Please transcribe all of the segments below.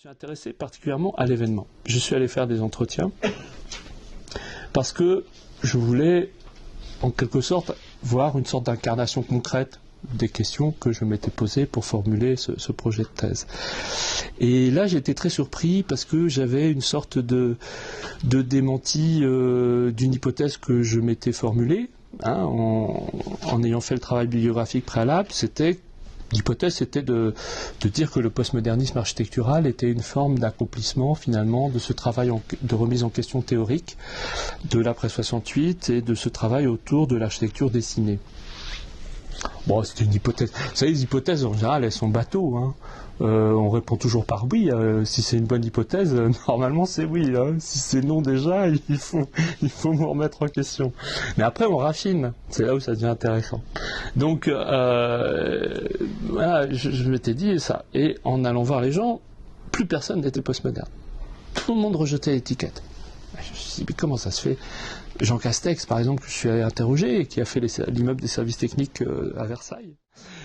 suis intéressé particulièrement à l'événement. Je suis allé faire des entretiens parce que je voulais, en quelque sorte, voir une sorte d'incarnation concrète des questions que je m'étais posées pour formuler ce projet de thèse. Et là, j'ai été très surpris parce que j'avais une sorte de démenti d'une hypothèse que je m'étais formulée, en ayant fait le travail bibliographique préalable. L'hypothèse, c'était de dire que le postmodernisme architectural était une forme d'accomplissement, finalement, de ce travail de remise en question théorique de l'après 68 et de ce travail autour de l'architecture dessinée. Bon, c'était une hypothèse. Vous savez, les hypothèses, en général, elles sont bateaux, hein. On répond toujours par oui. Si c'est une bonne hypothèse, normalement c'est oui. Si c'est non déjà, il faut me remettre en question. Mais après on raffine. C'est là où ça devient intéressant. Donc voilà, je m'étais dit ça. Et en allant voir les gens, plus personne n'était postmoderne. Tout le monde rejetait l'étiquette. Je me suis dit, mais comment ça se fait ? Jean Castex, par exemple, que je suis allé interroger et qui a fait l'immeuble des services techniques à Versailles.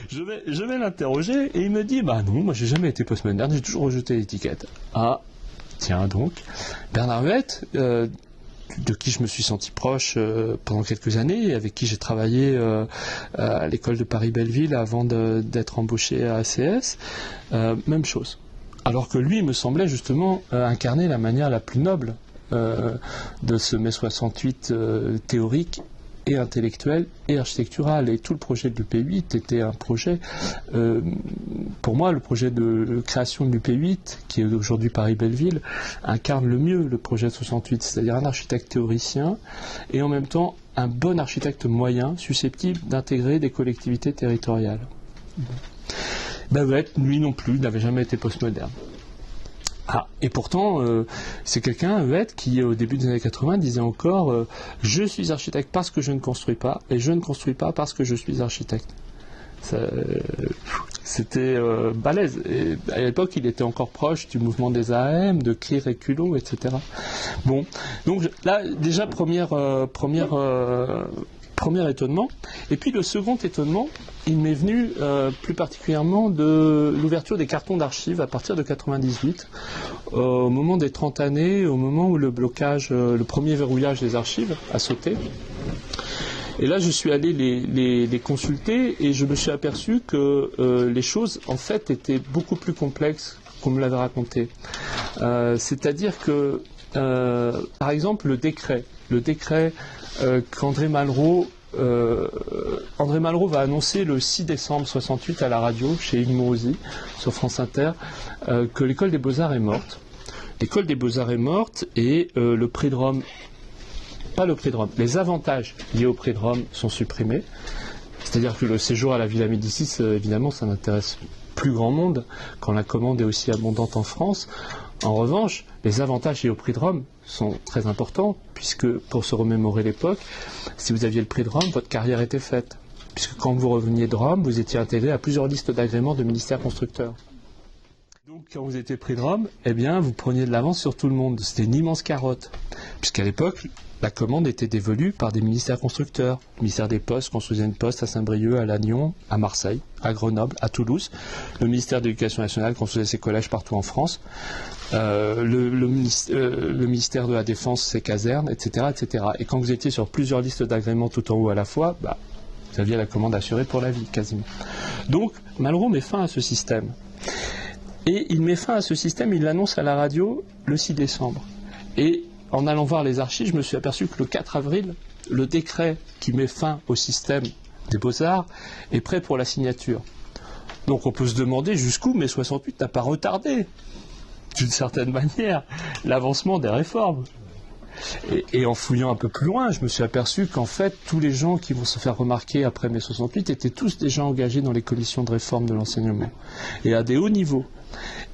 Je vais l'interroger et il me dit, bah non, moi j'ai jamais été postmoderne, j'ai toujours rejeté l'étiquette. Ah, tiens donc. Bernard Huette, de qui je me suis senti proche pendant quelques années, et avec qui j'ai travaillé à l'école de Paris-Belleville avant d'être embauché à ACS, même chose. Alors que lui, il me semblait justement incarner la manière la plus noble de ce mai 68 théorique et intellectuel et architectural. Et tout le projet de l'UP8 était un projet, pour moi, le projet de création de l'UP8, qui est aujourd'hui Paris-Belleville, incarne le mieux le projet de 68, c'est-à-dire un architecte théoricien et en même temps un bon architecte moyen susceptible d'intégrer des collectivités territoriales. Huette, lui non plus, n'avait jamais été postmoderne. Ah, et pourtant, c'est quelqu'un, Huette, qui au début des années 80 disait encore je suis architecte parce que je ne construis pas, et je ne construis pas parce que je suis architecte. C'était balèze. Et à l'époque, il était encore proche du mouvement des AM, de Clear et Culot, etc. Bon, donc là, déjà, premier étonnement. Et puis le second étonnement, il m'est venu plus particulièrement de l'ouverture des cartons d'archives à partir de 98, au moment des 30 années, au moment où le blocage, le premier verrouillage des archives a sauté. Et là, je suis allé les consulter et je me suis aperçu que les choses, en fait, étaient beaucoup plus complexes qu'on me l'avait raconté. C'est-à-dire que, par exemple, le décret qu'André Malraux va annoncer le 6 décembre 68 à la radio, chez Yves Mourouzi, sur France Inter, que l'école des Beaux-Arts est morte. L'école des Beaux-Arts est morte et le prix de Rome, pas le prix de Rome, les avantages liés au prix de Rome sont supprimés. C'est-à-dire que le séjour à la Villa Médicis, évidemment, ça n'intéresse plus grand monde quand la commande est aussi abondante en France. En revanche, les avantages liés au prix de Rome sont très importants, puisque, pour se remémorer l'époque, si vous aviez le prix de Rome, votre carrière était faite. Puisque quand vous reveniez de Rome, vous étiez intégré à plusieurs listes d'agréments de ministères constructeurs. Donc, quand vous étiez prix de Rome, eh bien, vous preniez de l'avance sur tout le monde. C'était une immense carotte. Puisqu'à l'époque, la commande était dévolue par des ministères constructeurs. Le ministère des Postes construisait une poste à Saint-Brieuc, à Lannion, à Marseille, à Grenoble, à Toulouse. Le ministère de l'Éducation nationale construisait ses collèges partout en France. Le ministère de la Défense, ses casernes, etc., etc. Et quand vous étiez sur plusieurs listes d'agréments tout en haut à la fois, vous aviez la commande assurée pour la vie, quasiment. Donc, Malraux met fin à ce système. Et il met fin à ce système, il l'annonce à la radio le 6 décembre. Et en allant voir les archives, je me suis aperçu que le 4 avril, le décret qui met fin au système des Beaux-Arts est prêt pour la signature. Donc on peut se demander jusqu'où mai 68 n'a pas retardé, d'une certaine manière, l'avancement des réformes. Et en fouillant un peu plus loin, je me suis aperçu qu'en fait, tous les gens qui vont se faire remarquer après mai 68 étaient tous déjà engagés dans les commissions de réforme de l'enseignement, et à des hauts niveaux.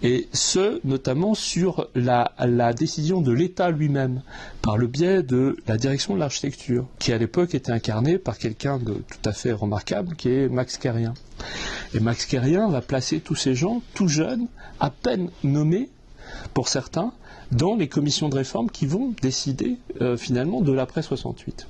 Et ce, notamment sur la décision de l'État lui-même, par le biais de la direction de l'architecture, qui à l'époque était incarnée par quelqu'un de tout à fait remarquable, qui est Max Kérien. Et Max Kérien va placer tous ces gens, tout jeunes, à peine nommés, pour certains, dans les commissions de réforme qui vont décider finalement de l'après 68.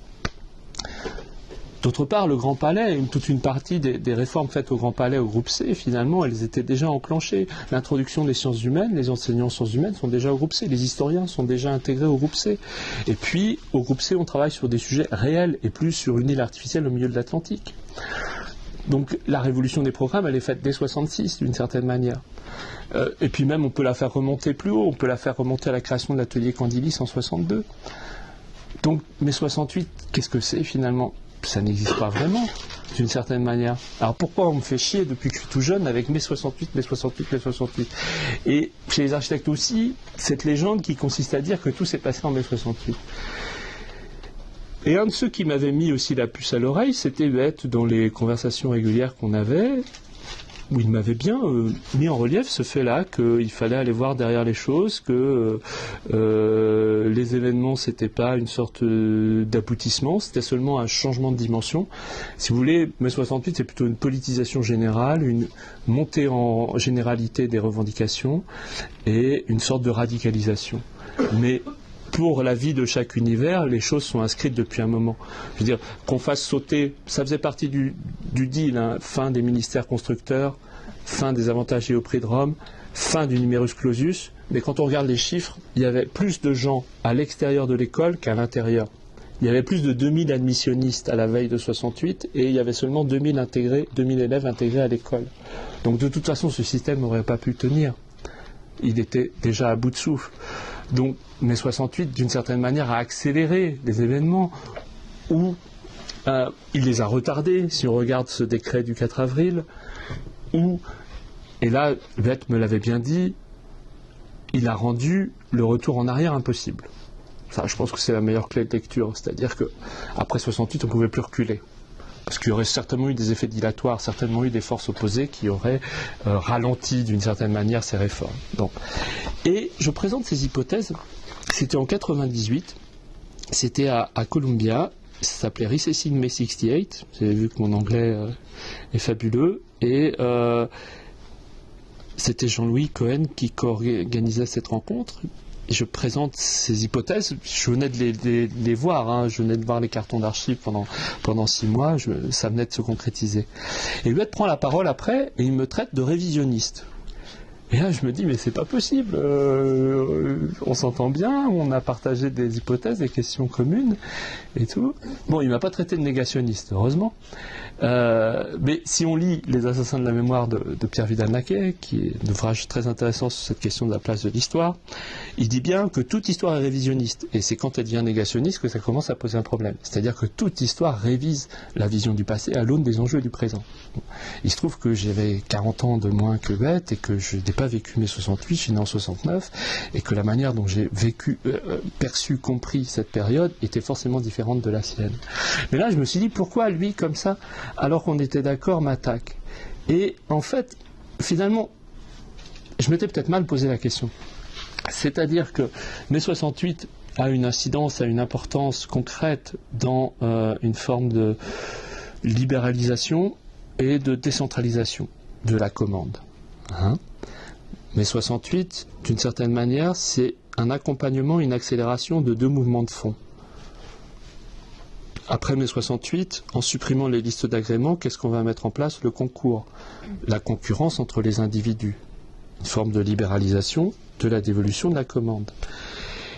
D'autre part, le Grand Palais, toute une partie des réformes faites au Grand Palais, au groupe C, finalement, elles étaient déjà enclenchées. L'introduction des sciences humaines, les enseignants en sciences humaines sont déjà au groupe C, les historiens sont déjà intégrés au groupe C. Et puis, au groupe C, on travaille sur des sujets réels et plus sur une île artificielle au milieu de l'Atlantique. Donc, la révolution des programmes, elle est faite dès 66, d'une certaine manière. Et puis même, on peut la faire remonter plus haut, on peut la faire remonter à la création de l'atelier Candilis en 62. Donc, mai 68, qu'est-ce que c'est finalement ? Ça n'existe pas vraiment, d'une certaine manière. Alors pourquoi on me fait chier depuis que je suis tout jeune avec mai 68, mai 68, mai 68 ? Et chez les architectes aussi, cette légende qui consiste à dire que tout s'est passé en mai 68. Et un de ceux qui m'avait mis aussi la puce à l'oreille, c'était Huette, dans les conversations régulières qu'on avait, où il m'avait bien mis en relief ce fait-là, qu'il fallait aller voir derrière les choses, que les événements, c'était pas une sorte d'aboutissement, c'était seulement un changement de dimension. Si vous voulez, mai 68, c'est plutôt une politisation générale, une montée en généralité des revendications et une sorte de radicalisation. Mais pour la vie de chaque univers, les choses sont inscrites depuis un moment. Je veux dire, qu'on fasse sauter, ça faisait partie du deal, hein, fin des ministères constructeurs, fin des avantages liés au prix de Rome, fin du numerus clausus, mais quand on regarde les chiffres, il y avait plus de gens à l'extérieur de l'école qu'à l'intérieur. Il y avait plus de 2000 admissionnistes à la veille de 68 et il y avait seulement 2000 élèves intégrés à l'école. Donc de toute façon, ce système n'aurait pas pu tenir. Il était déjà à bout de souffle. Donc, mai 68, d'une certaine manière, a accéléré les événements ou il les a retardés, si on regarde ce décret du 4 avril, ou, et là, Huette me l'avait bien dit, il a rendu le retour en arrière impossible. Ça, je pense que c'est la meilleure clé de lecture, c'est-à-dire qu'après 68, on ne pouvait plus reculer. Parce qu'il y aurait certainement eu des effets dilatoires, certainement eu des forces opposées qui auraient ralenti d'une certaine manière ces réformes. Donc, et je présente ces hypothèses, c'était en 98, c'était à Columbia, ça s'appelait Recessing May 68, vous avez vu que mon anglais est fabuleux, et c'était Jean-Louis Cohen qui organisait cette rencontre. Je présente ces hypothèses, je venais de les voir, hein, je venais de voir les cartons d'archives pendant 6 mois, ça venait de se concrétiser. Et Huette prend la parole après et il me traite de révisionniste. Et là je me dis mais c'est pas possible, on s'entend bien, on a partagé des hypothèses, des questions communes et tout. Bon, il m'a pas traité de négationniste, heureusement. Mais si on lit Les Assassins de la mémoire de Pierre Vidal-Naquet, qui est un ouvrage très intéressant sur cette question de la place de l'histoire, il dit bien que toute histoire est révisionniste, et c'est quand elle devient négationniste que ça commence à poser un problème. C'est-à-dire que toute histoire révise la vision du passé à l'aune des enjeux du présent. Il se trouve que j'avais 40 ans de moins que Huette, et que je n'ai pas vécu mai 68, je suis né en 69, et que la manière dont j'ai vécu, perçu, compris cette période était forcément différente de la sienne. Mais là, je me suis dit, pourquoi lui, comme ça, alors qu'on était d'accord, m'attaque? Et en fait, finalement, je m'étais peut-être mal posé la question. C'est-à-dire que mai 68 a une incidence, a une importance concrète dans une forme de libéralisation et de décentralisation de la commande. Hein? Mai 68, d'une certaine manière, c'est un accompagnement, une accélération de 2 mouvements de fond. Après mai 68, en supprimant les listes d'agréments, qu'est-ce qu'on va mettre en place? Le concours, la concurrence entre les individus, une forme de libéralisation de la dévolution de la commande.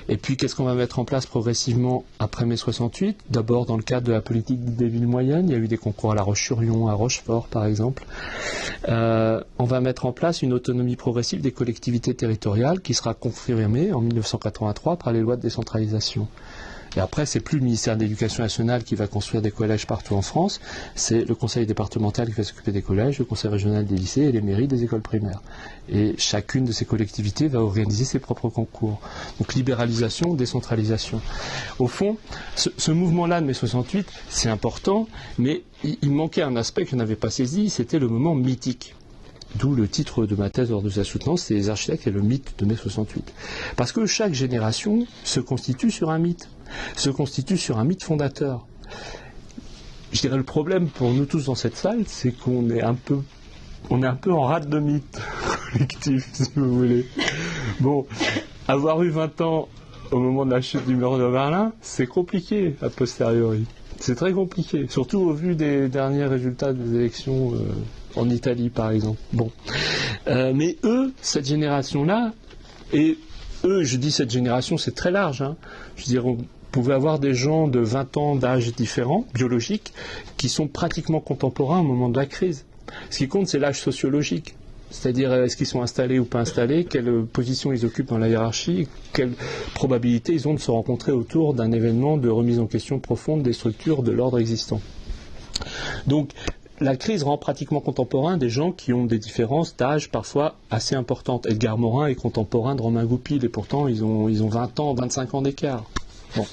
Et puis, qu'est-ce qu'on va mettre en place progressivement après mai 68? D'abord, dans le cadre de la politique des villes moyennes, il y a eu des concours à La Roche-sur-Yon, à Rochefort, par exemple. On va mettre en place une autonomie progressive des collectivités territoriales qui sera confirmée en 1983 par les lois de décentralisation. Et après, c'est plus le ministère de l'Éducation nationale qui va construire des collèges partout en France, c'est le conseil départemental qui va s'occuper des collèges, le conseil régional des lycées et les mairies des écoles primaires. Et chacune de ces collectivités va organiser ses propres concours. Donc libéralisation, décentralisation. Au fond, ce mouvement-là de mai 68, c'est important, mais il manquait un aspect que je n'avais pas saisi, c'était le moment mythique. D'où le titre de ma thèse lors de sa soutenance, c'est les architectes et le mythe de mai 68. Parce que chaque génération se constitue sur un mythe, se constitue sur un mythe fondateur. Je dirais le problème pour nous tous dans cette salle, c'est qu'on est un peu en rate de mythe collectif, si vous voulez. Bon, avoir eu 20 ans au moment de la chute du mur de Berlin, c'est compliqué a posteriori. C'est très compliqué, surtout au vu des derniers résultats des élections en Italie, par exemple. Bon. Mais eux, cette génération-là, et eux, je dis cette génération, c'est très large. Hein. Je veux dire, on pouvait avoir des gens de 20 ans d'âge différents, biologiques, qui sont pratiquement contemporains au moment de la crise. Ce qui compte, c'est l'âge sociologique. C'est-à-dire, est-ce qu'ils sont installés ou pas installés, quelle position ils occupent dans la hiérarchie, quelle probabilité ils ont de se rencontrer autour d'un événement de remise en question profonde des structures de l'ordre existant. Donc, la crise rend pratiquement contemporain des gens qui ont des différences d'âge parfois assez importantes. Edgar Morin est contemporain de Romain Goupil, et pourtant ils ont 20 ans, 25 ans d'écart. Bon.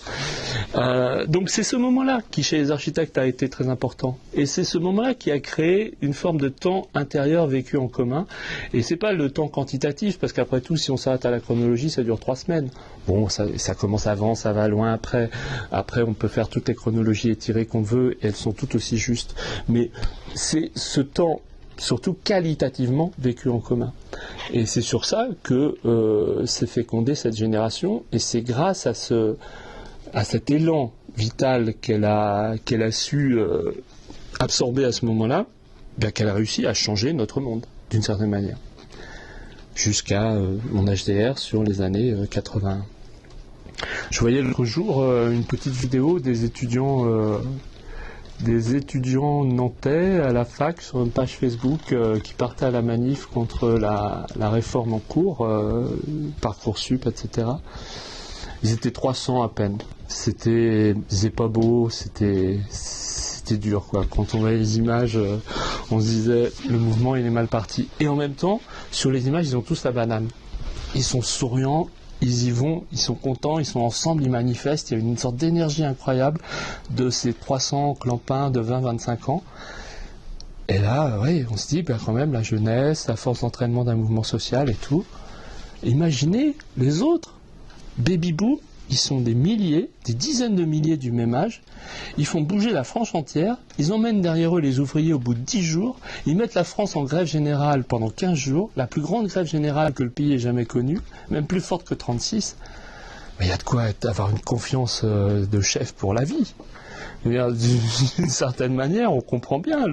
Donc c'est ce moment-là qui, chez les architectes, a été très important. Et c'est ce moment-là qui a créé une forme de temps intérieur vécu en commun. Et c'est pas le temps quantitatif, parce qu'après tout, si on s'arrête à la chronologie, ça dure 3 semaines. Bon, ça commence avant, ça va loin après. Après, on peut faire toutes les chronologies étirées qu'on veut, et elles sont toutes aussi justes. Mais c'est ce temps, surtout qualitativement, vécu en commun. Et c'est sur ça que s'est fécondée cette génération, et c'est grâce à cet élan vital qu'elle a su absorber à ce moment-là, bien qu'elle a réussi à changer notre monde, d'une certaine manière, jusqu'à mon HDR sur les années 80. Je voyais l'autre jour une petite vidéo des étudiants nantais à la fac sur une page Facebook qui partaient à la manif contre la réforme en cours, Parcoursup, etc. Ils étaient 300 à peine. C'était pas beau, c'était dur, quoi. Quand on voyait les images, on se disait le mouvement il est mal parti. Et en même temps, sur les images, ils ont tous la banane. Ils sont souriants, ils y vont, ils sont contents, ils sont ensemble, ils manifestent. Il y a une sorte d'énergie incroyable de ces 300 clampins de 20-25 ans. Et là, oui, on se dit, quand même, la jeunesse, la force d'entraînement d'un mouvement social et tout. Imaginez les autres. Baby boom, ils sont des milliers, des dizaines de milliers du même âge. Ils font bouger la France entière. Ils emmènent derrière eux les ouvriers au bout de 10 jours. Ils mettent la France en grève générale pendant 15 jours. La plus grande grève générale que le pays ait jamais connue, même plus forte que 36. Mais il y a de quoi avoir une confiance de chef pour la vie. D'une certaine manière, on comprend bien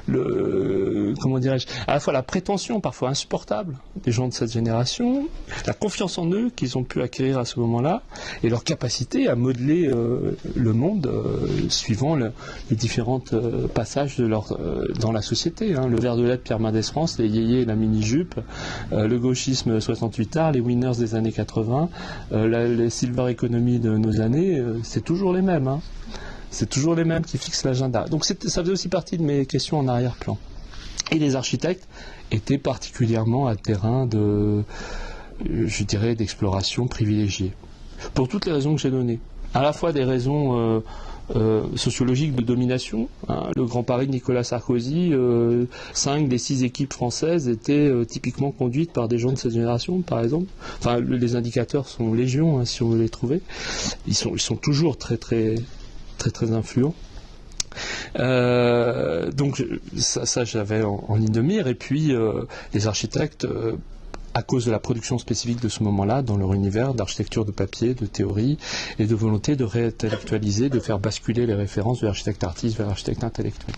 comment dirais-je, à la fois la prétention parfois insupportable des gens de cette génération, la confiance en eux qu'ils ont pu acquérir à ce moment-là, et leur capacité à modeler le monde suivant les différents passages dans la société. Hein. Le verre de lait de Pierre Mendès France, les yéyés et la mini-jupe, le gauchisme 68 arts, les winners des années 80, les silver economy de nos années, c'est toujours les mêmes. Hein. C'est toujours les mêmes qui fixent l'agenda. Donc ça faisait aussi partie de mes questions en arrière-plan. Et les architectes étaient particulièrement un terrain d'exploration privilégiée. Pour toutes les raisons que j'ai données. À la fois des raisons sociologiques de domination. Hein. Le Grand Paris de Nicolas Sarkozy, 5 des 6 équipes françaises étaient typiquement conduites par des gens de cette génération, par exemple. Enfin, les indicateurs sont légion, hein, si on veut les trouver. Ils sont toujours très influent. Donc ça j'avais en ligne de mire. Et puis les architectes, à cause de la production spécifique de ce moment-là, dans leur univers d'architecture de papier, de théorie, et de volonté de réintellectualiser, de faire basculer les références de l'architecte artiste vers l'architecte intellectuel.